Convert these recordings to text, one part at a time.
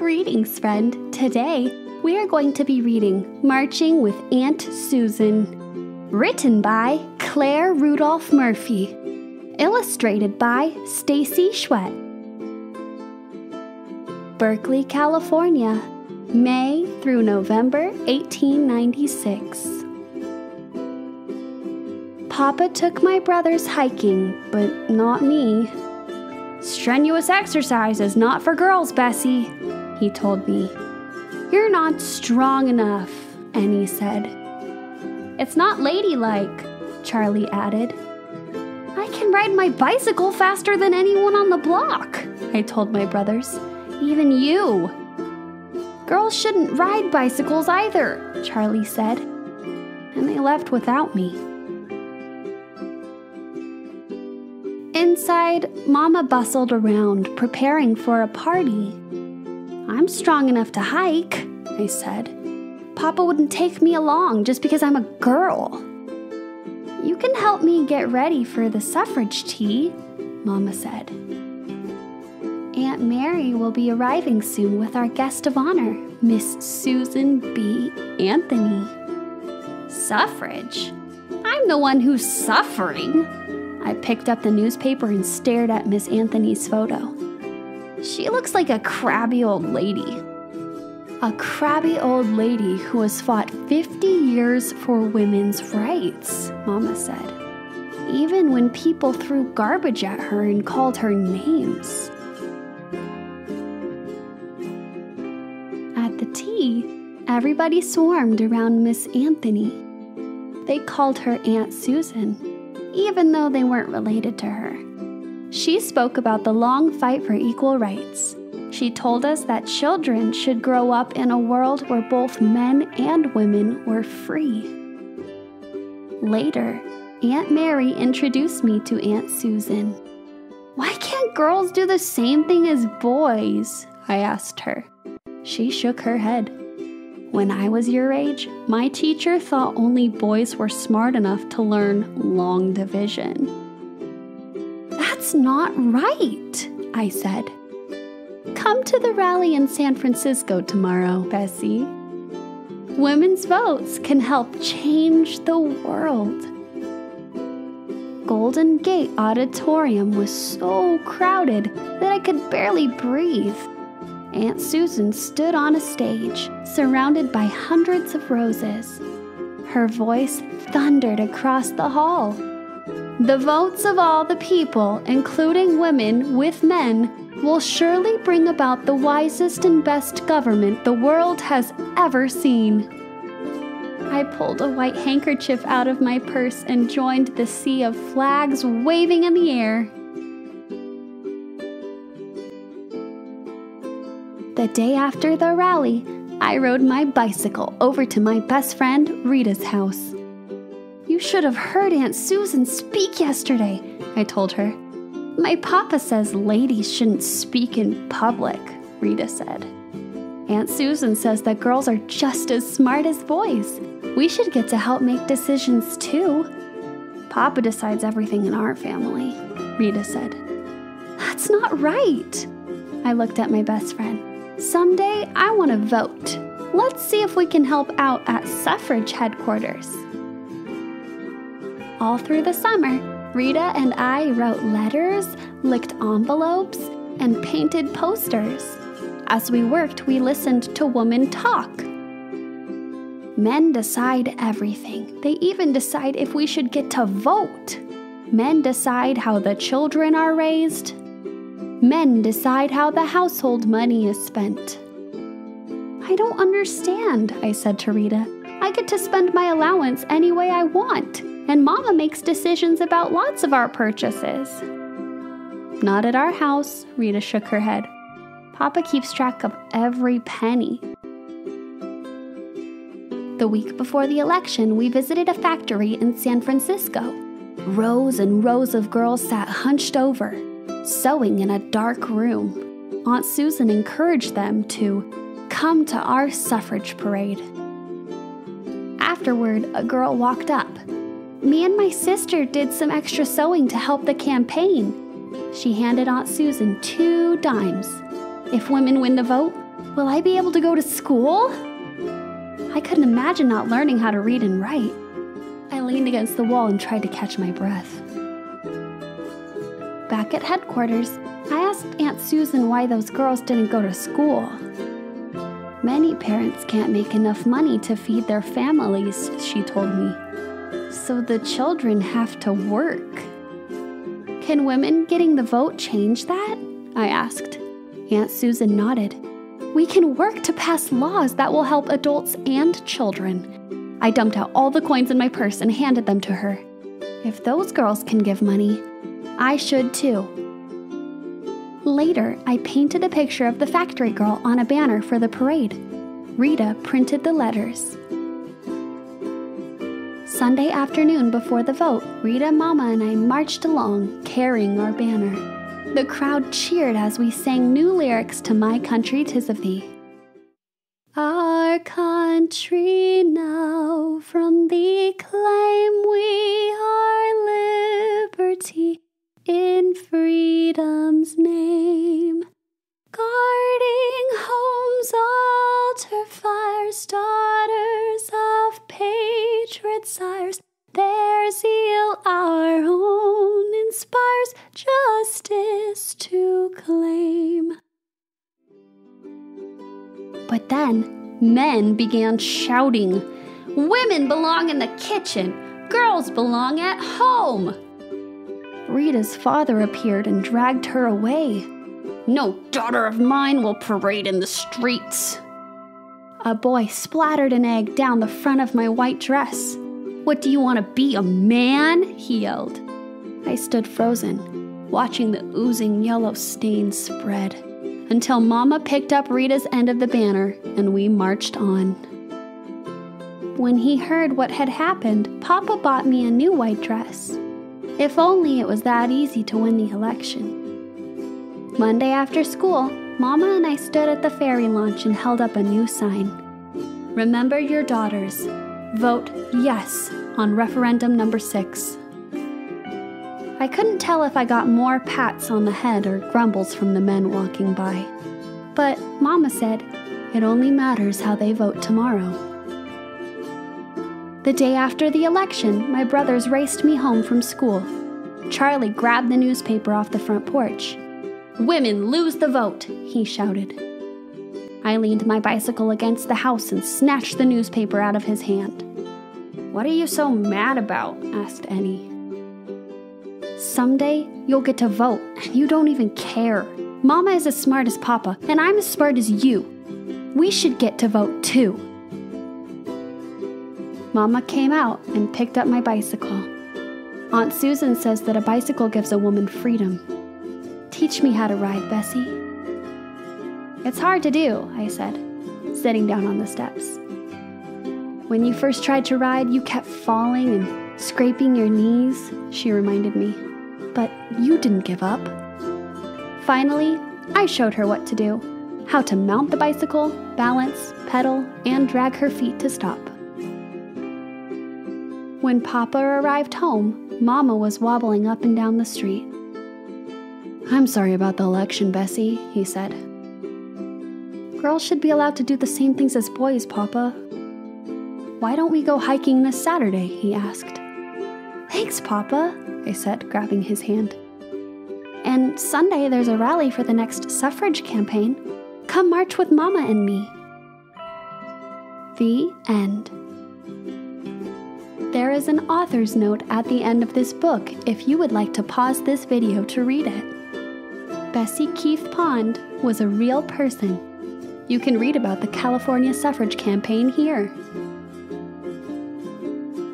Greetings, friend. Today, we are going to be reading Marching with Aunt Susan, written by Claire Rudolf Murphy, illustrated by Stacy Schwett. Berkeley, California, May through November 1896. Papa took my brothers hiking, but not me. "Strenuous exercise is not for girls, Bessie," he told me. "You're not strong enough," Annie said. "It's not ladylike," Charlie added. "I can ride my bicycle faster than anyone on the block," I told my brothers. "Even you." "Girls shouldn't ride bicycles either," Charlie said. And they left without me. Inside, Mama bustled around, preparing for a party. "I'm strong enough to hike," I said. "Papa wouldn't take me along just because I'm a girl." "You can help me get ready for the suffrage tea," Mama said. "Aunt Mary will be arriving soon with our guest of honor, Miss Susan B. Anthony." "Suffrage? I'm the one who's suffering." I picked up the newspaper and stared at Miss Anthony's photo. "She looks like a crabby old lady." "A crabby old lady who has fought 50 years for women's rights," Mama said. "Even when people threw garbage at her and called her names." At the tea, everybody swarmed around Miss Anthony. They called her Aunt Susan, even though they weren't related to her. She spoke about the long fight for equal rights. She told us that children should grow up in a world where both men and women were free. Later, Aunt Mary introduced me to Aunt Susan. "Why can't girls do the same thing as boys?" I asked her. She shook her head. "When I was your age, my teacher thought only boys were smart enough to learn long division." "That's not right," I said. "Come to the rally in San Francisco tomorrow, Bessie. Women's votes can help change the world." Golden Gate Auditorium was so crowded that I could barely breathe. Aunt Susan stood on a stage, surrounded by hundreds of roses. Her voice thundered across the hall. "The votes of all the people, including women with men, will surely bring about the wisest and best government the world has ever seen." I pulled a white handkerchief out of my purse and joined the sea of flags waving in the air. The day after the rally, I rode my bicycle over to my best friend Rita's house. "You should have heard Aunt Susan speak yesterday," I told her. "My papa says ladies shouldn't speak in public," Rita said. "Aunt Susan says that girls are just as smart as boys. We should get to help make decisions too." "Papa decides everything in our family," Rita said. "That's not right." I looked at my best friend. "Someday I want to vote. Let's see if we can help out at Suffrage headquarters." All through the summer, Rita and I wrote letters, licked envelopes, and painted posters. As we worked, we listened to women talk. Men decide everything. They even decide if we should get to vote. Men decide how the children are raised. Men decide how the household money is spent. "I don't understand," I said to Rita. "I get to spend my allowance any way I want, and Mama makes decisions about lots of our purchases." "Not at our house," Rita shook her head. "Papa keeps track of every penny." The week before the election, we visited a factory in San Francisco. Rows and rows of girls sat hunched over, sewing in a dark room. Aunt Susan encouraged them to come to our suffrage parade. Afterward, a girl walked up. "Me and my sister did some extra sewing to help the campaign." She handed Aunt Susan 2 dimes. "If women win the vote, Will I be able to go to school? I couldn't imagine not learning how to read and write. I leaned against the wall and tried to catch my breath. Back at headquarters, I asked Aunt Susan why those girls didn't go to school. Many parents can't make enough money to feed their families, she told me. So the children have to work. Can women getting the vote change that? I asked. Aunt Susan nodded. We can work to pass laws that will help adults and children. I dumped out all the coins in my purse and handed them to her. If those girls can give money, I should too. Later, I painted a picture of the factory girl on a banner for the parade. Rita printed the letters. Sunday afternoon before the vote, Rita, Mama, and I marched along, carrying our banner. The crowd cheered as we sang new lyrics to My Country 'Tis of Thee. Our country now from thee claim we our liberty in freedom's name. Guarding homes, altar fires, daughters of patriot sires, their zeal our own inspires justice to claim. But then men began shouting, "Women belong in the kitchen! Girls belong at home!" Rita's father appeared and dragged her away. "No daughter of mine will parade in the streets." A boy splattered an egg down the front of my white dress. "What do you want to be, a man?" he yelled. I stood frozen, watching the oozing yellow stains spread, until Mama picked up Rita's end of the banner and we marched on. When he heard what had happened, Papa bought me a new white dress. If only it was that easy to win the election. Monday after school, Mama and I stood at the ferry launch and held up a new sign. Remember your daughters. Vote yes on referendum number 6. I couldn't tell if I got more pats on the head or grumbles from the men walking by. But Mama said, it only matters how they vote tomorrow. The day after the election, my brothers raced me home from school. Charlie grabbed the newspaper off the front porch. "Women lose the vote," he shouted. I leaned my bicycle against the house and snatched the newspaper out of his hand. "What are you so mad about?" asked Annie. "Someday, you'll get to vote, and you don't even care. Mama is as smart as Papa, and I'm as smart as you. We should get to vote too." Mama came out and picked up my bicycle. Aunt Susan says that a bicycle gives a woman freedom. Teach me how to ride, Bessie. It's hard to do, I said, sitting down on the steps. When you first tried to ride, you kept falling and scraping your knees, she reminded me. But you didn't give up. Finally, I showed her what to do, how to mount the bicycle, balance, pedal, and drag her feet to stop. When Papa arrived home, Mama was wobbling up and down the street. "I'm sorry about the election, Bessie," he said. "Girls should be allowed to do the same things as boys, Papa." "Why don't we go hiking this Saturday?" he asked. "Thanks, Papa," I said, grabbing his hand. "And Sunday there's a rally for the next suffrage campaign. Come march with Mama and me." The end. There is an author's note at the end of this book if you would like to pause this video to read it. Bessie Keith Pond was a real person. You can read about the California suffrage campaign here.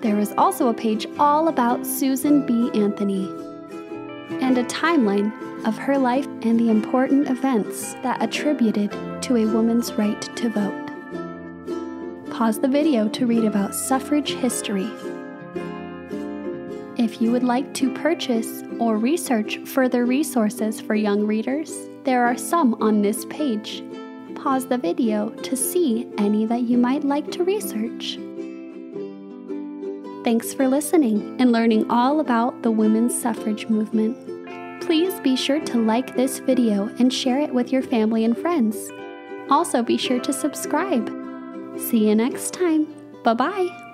There is also a page all about Susan B. Anthony and a timeline of her life and the important events that attributed to a woman's right to vote. Pause the video to read about suffrage history. If you would like to purchase or research further resources for young readers, there are some on this page. Pause the video to see any that you might like to research. Thanks for listening and learning all about the women's suffrage movement. Please be sure to like this video and share it with your family and friends. Also, be sure to subscribe. See you next time. Bye-bye.